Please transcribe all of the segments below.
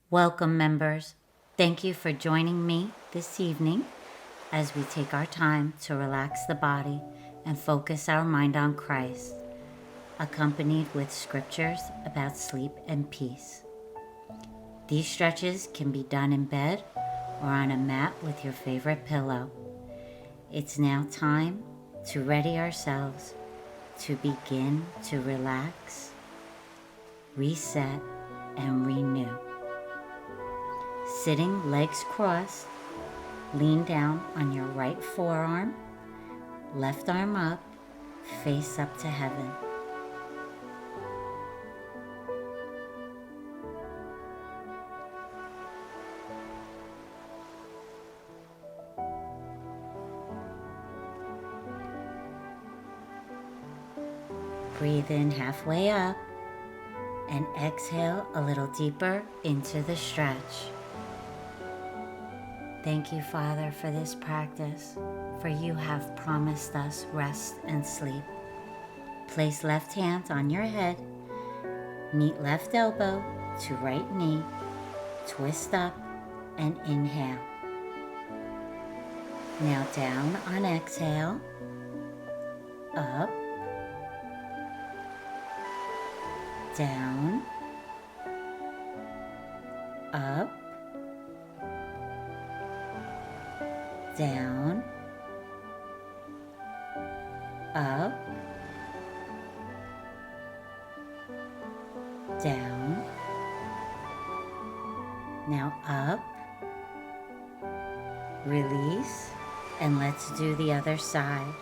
Welcome, members. Thank you for joining me this evening as we take our time to relax the body and focus our mind on Christ, accompanied with scriptures about sleep and peace. These stretches can be done in bed or on a mat with your favorite pillow. It's now time to ready ourselves to begin to relax, reset, and renew. Sitting legs crossed, lean down on your right forearm, left arm up, face up to heaven. Breathe in halfway up and exhale a little deeper into the stretch. Thank you, Father, for this practice, for you have promised us rest and sleep. Place left hand on your head, meet left elbow to right knee, twist up and inhale. Now down on exhale, up, down, up, down, up, down, now up, release, and let's do the other side.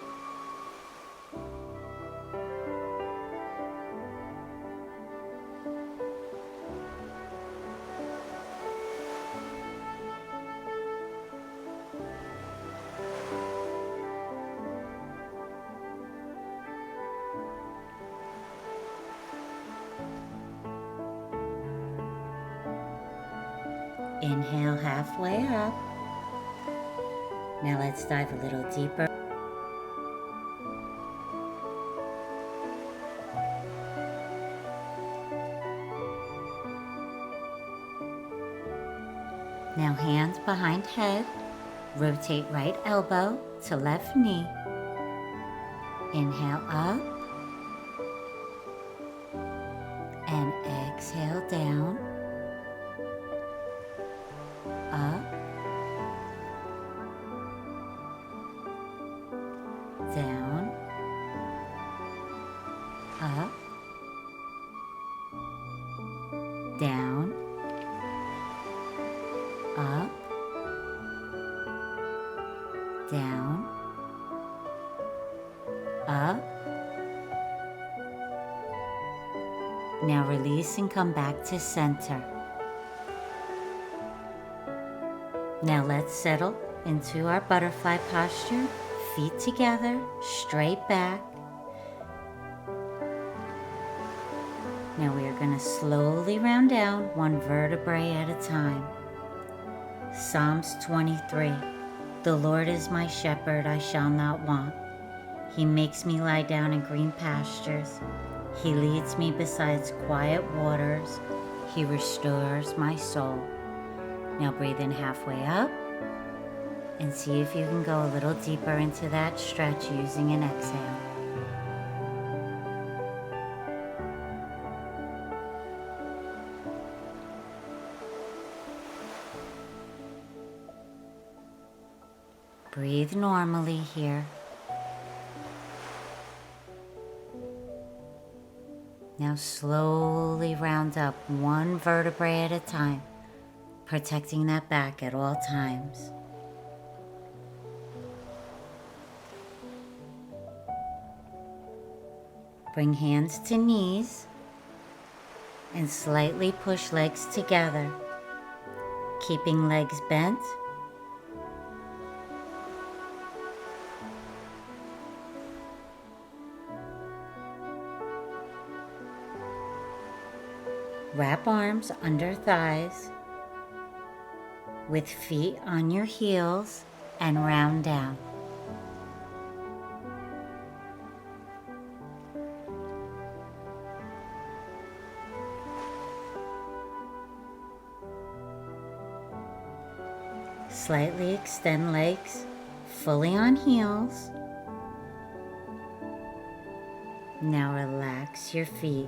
Inhale halfway up. Now let's dive a little deeper. Now hands behind head. Rotate right elbow to left knee. Inhale up. And exhale down. Up, down, up, down, up, down, up. Now release and come back to center. Now let's settle into our butterfly posture, feet together, straight back. Now we are going to slowly round down one vertebrae at a time. Psalms 23. The Lord is my shepherd, I shall not want. He makes me lie down in green pastures. He leads me beside quiet waters. He restores my soul. Now breathe in halfway up and see if you can go a little deeper into that stretch using an exhale. Breathe normally here. Now slowly round up one vertebrae at a time, protecting that back at all times. Bring hands to knees and slightly push legs together, keeping legs bent. Wrap arms under thighs with feet on your heels and round down. Slightly extend legs, fully on heels. Now relax your feet.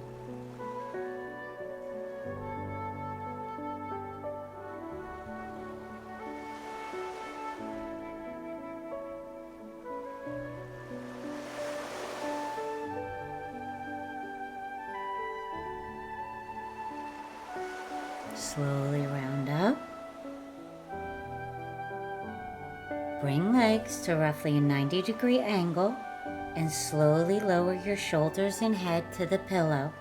Slowly round up. Bring legs to roughly a 90-degree angle and slowly lower your shoulders and head to the pillow.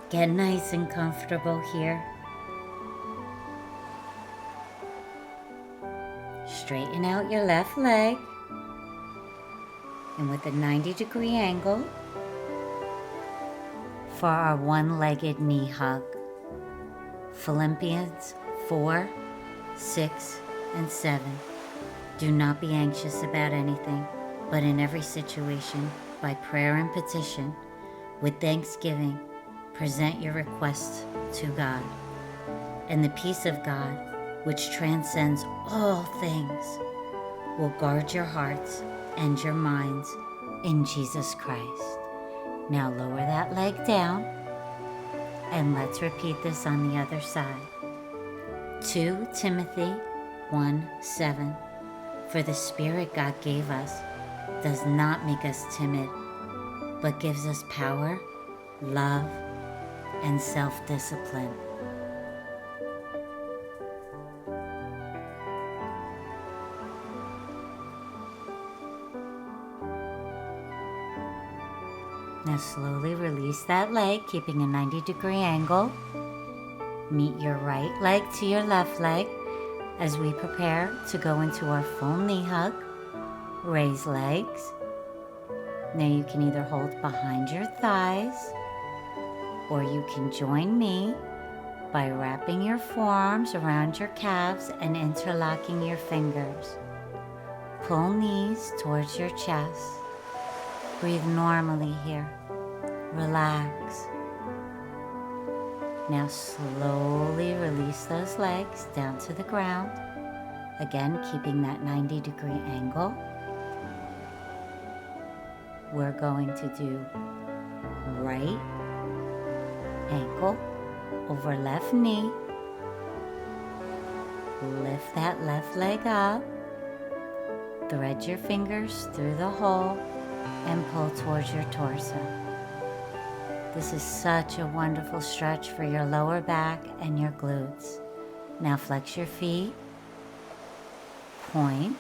Get nice and comfortable here. Straighten out your left leg, and with a 90-degree angle for our one-legged knee hug. Philippians 4, 6, and 7. Do not be anxious about anything, but in every situation, by prayer and petition, with thanksgiving, present your requests to God. And the peace of God, which transcends all things, will guard your hearts and your minds in Jesus Christ. Now lower that leg down, and let's repeat this on the other side. 2 Timothy 1:7. For the Spirit God gave us does not make us timid, but gives us power, love, and self-discipline. Now slowly release that leg, keeping a 90-degree angle. Meet your right leg to your left leg as we prepare to go into our full knee hug. Raise legs. Now you can either hold behind your thighs, or you can join me by wrapping your forearms around your calves and interlocking your fingers. Pull knees towards your chest. Breathe normally here. Relax. Now slowly release those legs down to the ground. Again, keeping that 90-degree angle. We're going to do right ankle over left knee. Lift that left leg up. Thread your fingers through the hole and pull towards your torso. This is such a wonderful stretch for your lower back and your glutes. Now flex your feet. Point.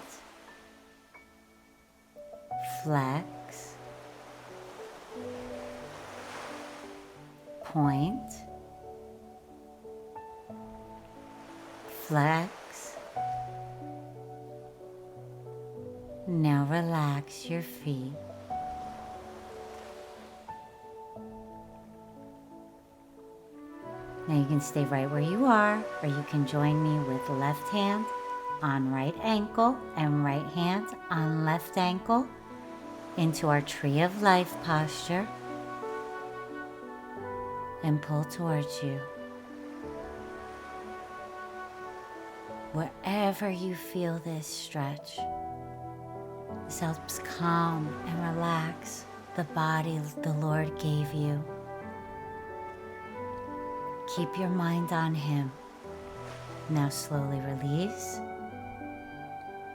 Flex. Point. Flex. Now relax your feet. Now you can stay right where you are, or you can join me with left hand on right ankle and right hand on left ankle into our Tree of Life posture, and pull towards you. Wherever you feel this stretch, this helps calm and relax the body the Lord gave you. Keep your mind on Him. Now slowly release.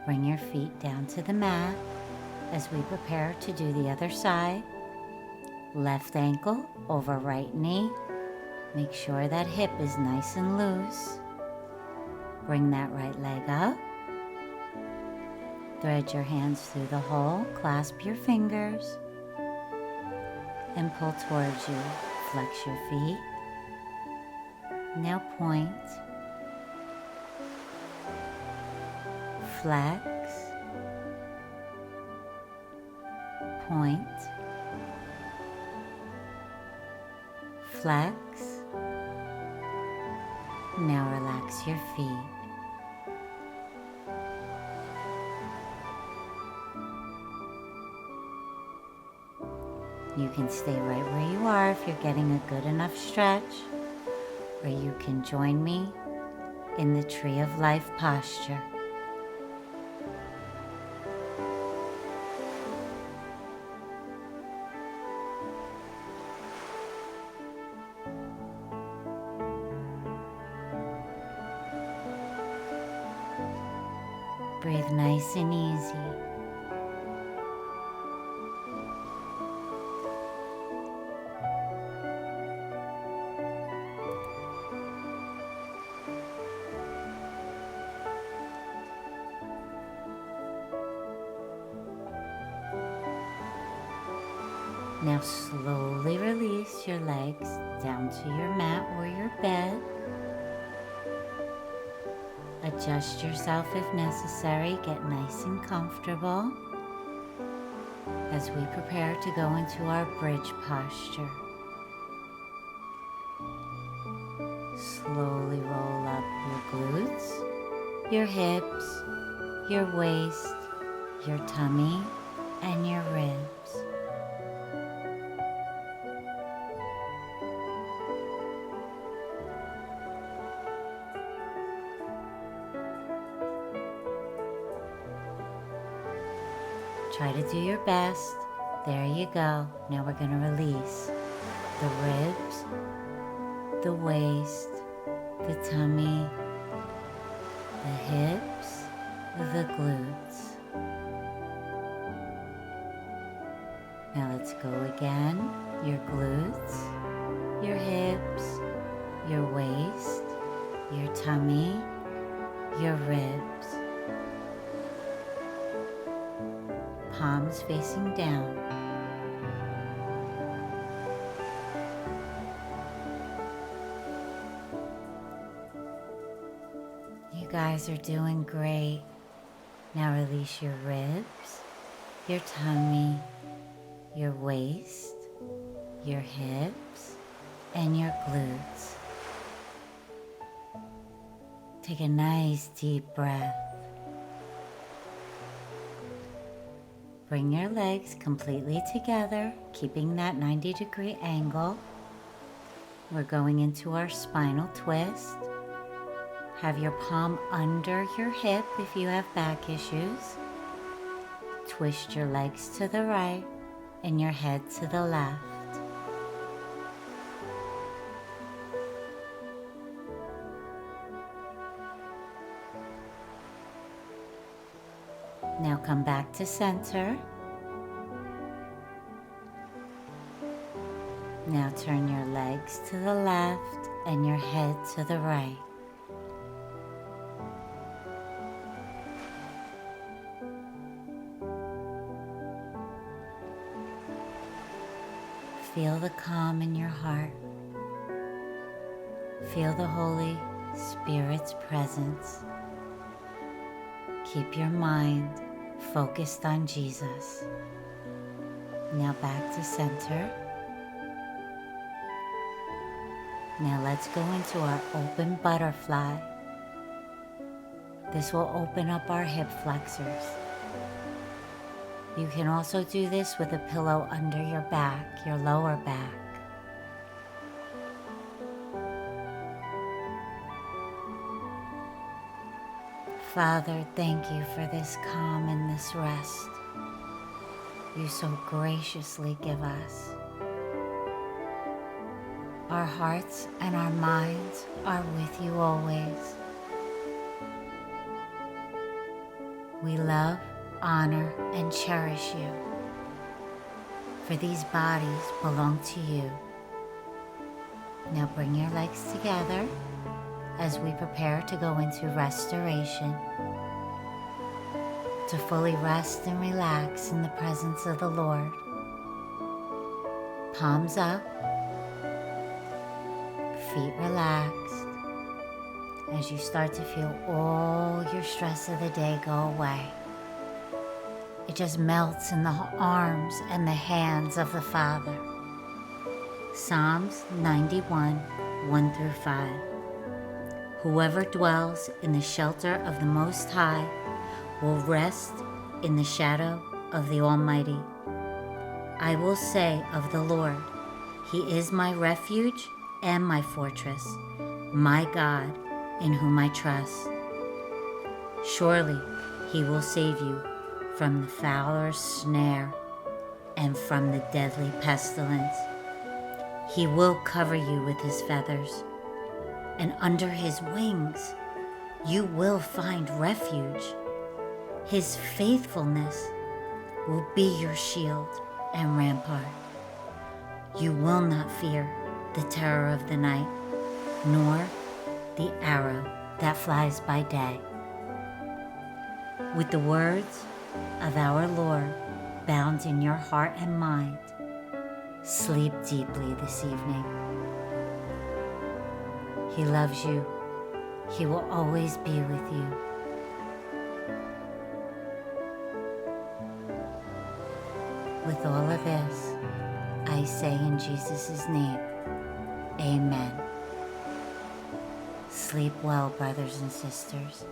Bring your feet down to the mat as we prepare to do the other side. Left ankle over right knee. Make sure that hip is nice and loose. Bring that right leg up. Thread your hands through the hole. Clasp your fingers and pull towards you. Flex your feet. Now point. Flex. Point. Flex. Now relax your feet. You can stay right where you are if you're getting a good enough stretch, or you can join me in the Tree of Life posture. Breathe nice and easy. Now slowly release your legs down to your mat or your bed. Adjust yourself if necessary. Get nice and comfortable as we prepare to go into our bridge posture. Slowly roll up your glutes, your hips, your waist, your tummy, and your ribs. Try to do your best. There you go. Now we're going to release the ribs, the waist, the tummy, the hips, the glutes. Now let's go again. Your glutes, your hips, your waist, your tummy, your ribs. Palms facing down. You guys are doing great. Now release your ribs, your tummy, your waist, your hips, and your glutes. Take a nice deep breath. Bring your legs completely together, keeping that 90-degree angle. We're going into our spinal twist. Have your palm under your hip if you have back issues. Twist your legs to the right and your head to the left. Now come back to center. Now turn your legs to the left and your head to the right. Feel the calm in your heart. Feel the Holy Spirit's presence. Keep your mind focused on Jesus. Now back to center. Now let's go into our open butterfly. This will open up our hip flexors. You can also do this with a pillow under your back, your lower back. Father, thank you for this calm and this rest you so graciously give us. Our hearts and our minds are with you always. We love, honor, and cherish you, for these bodies belong to you. Now bring your legs together as we prepare to go into restoration, to fully rest and relax in the presence of the Lord. Palms up, feet relaxed, as you start to feel all your stress of the day go away. It just melts in the arms and the hands of the Father. Psalms 91, 1 through 5. Whoever dwells in the shelter of the Most High will rest in the shadow of the Almighty. I will say of the Lord, He is my refuge and my fortress, my God, in whom I trust. Surely He will save you from the fowler's snare and from the deadly pestilence. He will cover you with His feathers, and under His wings you will find refuge. His faithfulness will be your shield and rampart. You will not fear the terror of the night, nor the arrow that flies by day. With the words of our Lord bound in your heart and mind, sleep deeply this evening. He loves you. He will always be with you. With all of this, I say in Jesus' name, Amen. Sleep well, brothers and sisters.